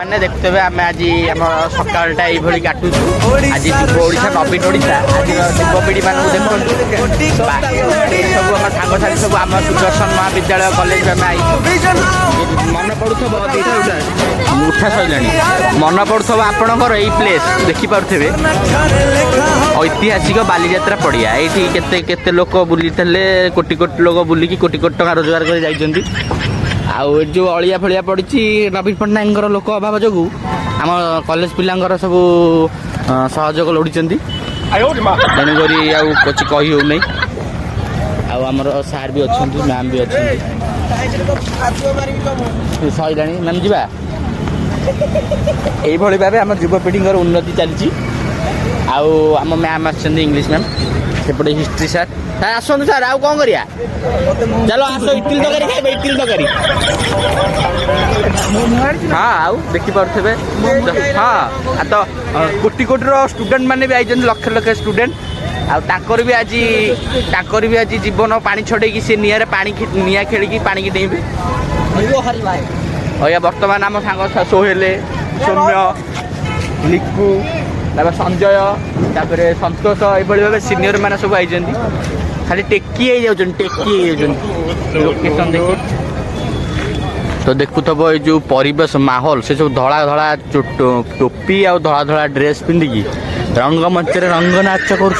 मैंने देखते हुए आम आज आम सकालटा ये काटुचु आज युव ओडिशा नवीन ओडिशा आज युवपीढ़ी मान देखो सब आम सांग साथी सब आम सुदर्शन महाविद्यालय कॉलेज में आई मन पड़ुथ उठा सैला मन पड़ुथ आपणकर यही प्लेस देखिपे ऐतिहासिक बालीजात्रा पड़िया ये केते लोक बुली कोटी कोटी लोक बुलिकी कोटी कोटी टका रोजगार कर आउ जो अलिया फलिया पड़ी नवीन पट्टनायक लोक अभाव जो आम कॉलेज पिलांकर सब सहयोग लोड़ी तेणुक कुछ कही हो नहीं आमर सार भी अच्छा मैम भी अच्छा सैला मैम जा यही भाव आम युवपीढ़ी उन्नति चलती आम मैम आंग्लीश मैम सेपटे हिस्ट्री सार सार आसतु सार आउ कौन करिया चलो आस इटिल तकारी खाइबे इटिल तकारी हाँ आउ देखी पारे हाँ तो कोटी कोटी स्टूडेंट मैंने भी आई लक्ष लक्ष स्टूडेंट आकर भी आज जीवन पानी छड़े सी निआरे पानी निआ खेल पानी की डेबे बर्तमान आम सांग सोहेल सौम्य लिकू संजय तापर संतोष ये भाव सीनियर मैंने सब आई खाली टेकी लोकेशन देखिए तो देखु थब ये जो परिवेश माहौल से सब धड़ा धड़ा टोपी आ धड़ा धड़ा ड्रेस पिंधिकी रंगमंच रंग नाच कर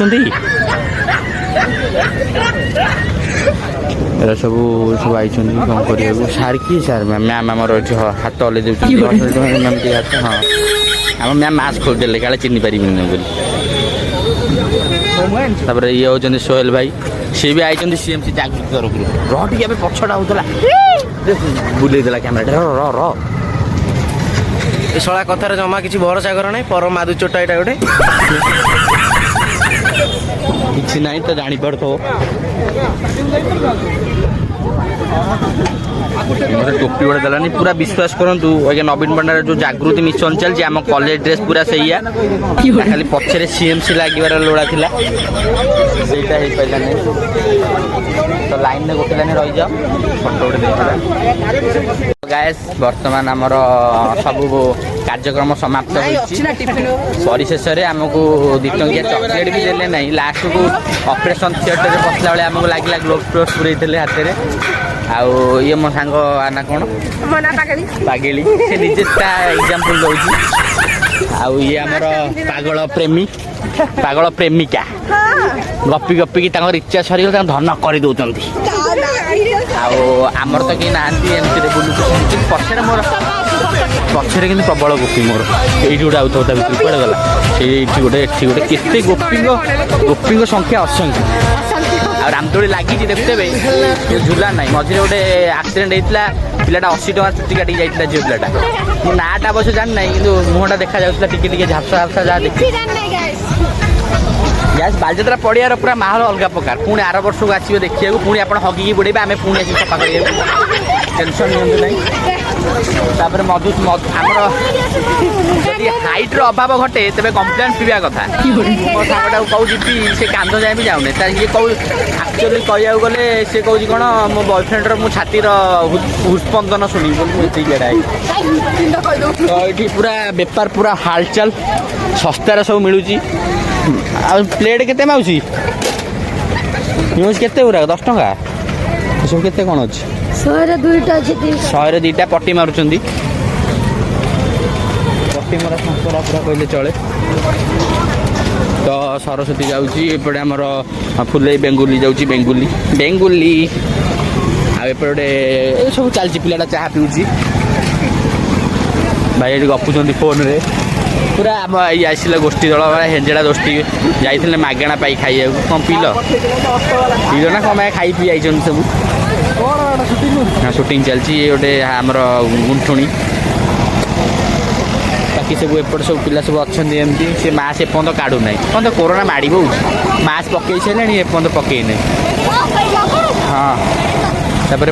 सब आई कौन कर सार किए सार मैम आमर हाथ हल्ले दे हाँ आम मैम मास्क खोलदेले काले चिन्ह पारे तापर ये होती सोहेल भाई सी भी आई सीएमसी जागृति तरफ रही पछड़ा होता बुले कैमेरा शला कथार जमा किसी भरोसा कर ना पर मादु चोटा यहाँ गोटे किसी ना तो जापर मत टोपी गोटे देलानी पूरा विश्वास करूँ नवीन पट्टनायक जो जागृति मिशन चलती आम कॉलेज ड्रेस पूरा से खाली पछरे सीएमसी लगे लोड़ा था तो लाइन में गोटे लाइन रही जाओ फोटो गोटे गाइस बर्तमान आमर सब कार्यक्रम समाप्त परिशेष आमको 2 टंकिया चॉकलेट भी देले नहीं लास्ट को ऑपरेशन थिएटर बसला बेले आमको लगे ग्लोव्स फ्लोव्स पूरे हाथ में आउ ये मो सांग आना कौन पागेली से निजे एग्जांपल दौर आउ ये आमर पागल प्रेमिका गपी गपी की इच्छा सरी धन कर दौरान आमर तो कहीं नहांती एमती बुलूँ पछे मोर पछे कि प्रबल गोपी मोर ये गोटे आउट भर कड़े गला ये गोटे केते गोपी संख्या असंख्य आ रामदोली लगी देखते झूला ना मझे गोटे आक्सीडेट होता पिलाटा 80 टका चुटी काटिक जाता झील पिलाटा मो नाटा अवश्य जान ना कि मुहटा देखा जाता टिके झापसा झापसा जहाँ देखिए गैस बालीजात्रा पड़ियार पूरा माहौल अलग प्रकार पुणी आर वर्ष को आसवे देखा पुणी आप हगिकी बुड़े आम पुणी आस सफा कर टेंशन नहीं मधु आमर जदि हाइट अभाव घटे तेज कम्प्लेन पीवा कथा मो सांगटा कौन से कांध जाए भी जाऊनी ये कौ एक्चुअली कह गले सी कौन कौन मो बॉयफ्रेंड मो छातीर हृस्पंदन शुणी तो ये पूरा बेपार पूरा हालचाल सस्तार सब मिलूँ प्लेट केते माउसी न्यूज केते पूरा 10 टका सब केते कौन अच्छी 100 2टा पट्टी मारुचंदी पट्टी मारा संस्कार पूरा कहले चले तो सरस्वती जाऊँगी एपटे आमर फुले बेंगुली जाऊँगी बेंगुली आएपटे सब चलती पिलाटा चाह पीऊँगी भाई ये गपुंट फोन रे पूरा आम ये आसला गोष्ठी दल हेंजेड़ा गोष्ठी जाइए मागेणा पाई खाइए कौन पील ना कम खाई पी आई सब हाँ शूटिंग चलती ये गोटे आमर गुंठुणी बाकी सब एपट सब पिला सब अच्छा एमती से मास्क एपर्त काढ़ू ना कौन तो कोरोना माड़ मास्क पकई सारे एपर्त पकई ना हाँ तापर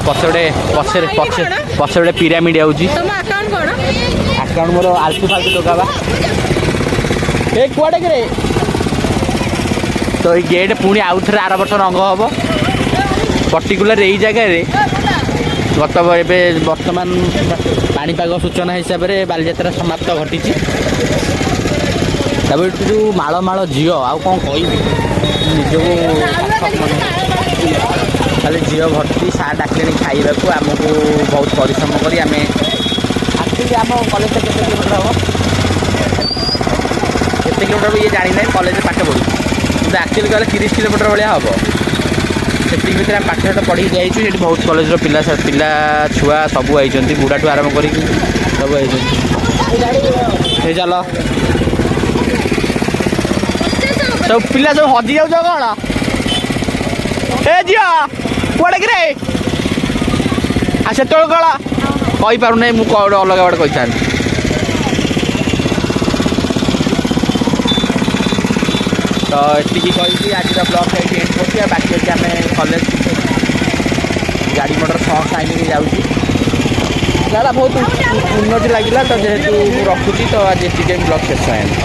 पछे पिरामिड आउची अकाउंट मोर आलतू फालतू टका कुआडे करे तो ये गेट पुणी आउ थे आर वर्ष रंग हम पर्टिकुलर यही जगह ଗତ ଏବେ ବର୍ତ୍ତମାନ ପାଣିପାଗ ସୂଚନା ହିସାବରେ ବାଲିଯାତ୍ରା ସମାପ୍ତ ଘଟିଛି। ତାପରେ ଏଠି ଯେଉଁ ମାଳ ମାଳ ଝିଅ ଆଉ କ'ଣ କହିବି ନିଜକୁ ଖାଲି ଝିଅ ଭର୍ତ୍ତି ସାର୍ ଡାକିଲେଣି ଖାଇବାକୁ ଆମକୁ ବହୁତ ପରିଶ୍ରମ କରି ଆମେ ଆକ୍ଚୁଆଲି ଆମ କଲେଜଟା କେତେ କିଲୋମିଟର ହେବ କେତେ କିଲୋମିଟର ଇଏ ଜାଣିନାହିଁ କଲେଜରେ ପାଠ ପଢ଼ୁଛୁ କିନ୍ତୁ ଆକ୍ଚୁଆଲି କହିଲେ 30 କିଲୋମିଟର ଭଳିଆ ହେବ। ସେତିକି ଭିତରେ ଆମେ ପାଠଶାଠ ପଢ଼ିକି ଯାଇଛୁ। ସେଠି ବହୁତ କଲେଜର ପିଲା ଛୁଆ ସବୁ ଆଇଛନ୍ତି ବୁଢ଼ାଠୁ ଆରମ୍ଭ କରିକି ସବୁ ଆଇଛନ୍ତି। ହେଇ ଚାଲ ସବୁ ପିଲା ସବୁ ହଜି ଯାଉଛ କ'ଣ ଏ ଝିଅ କୁଆଡ଼େ କିରେ ଆଉ ସେତେବେଳେ କ'ଣ କହିପାରୁନାହିଁ ମୁଁ ଗୋଟେ ଅଲଗା ଗୋଟେ କହିଥାନ୍ତି। ତ ଏତିକି କହିକି ଆଜିର ବ୍ଲଗ୍ ଏଇଠି ଏଣ୍ଡ କରୁଛି। ଆଉ ବାକି ଅଛି ଆମେ କଲେଜ ଗାଡ଼ି ମଟର ଟାଇମ୍ରେ ଯାଉଛି ବହୁତ ଉନ୍ନତି ଲାଗିଲା। ତ ଯେହେତୁ ମୁଁ ରଖୁଛି ତ ଆଜି ଏତିକି ବ୍ଲଗ୍ ଶେଷ ହେଇନି।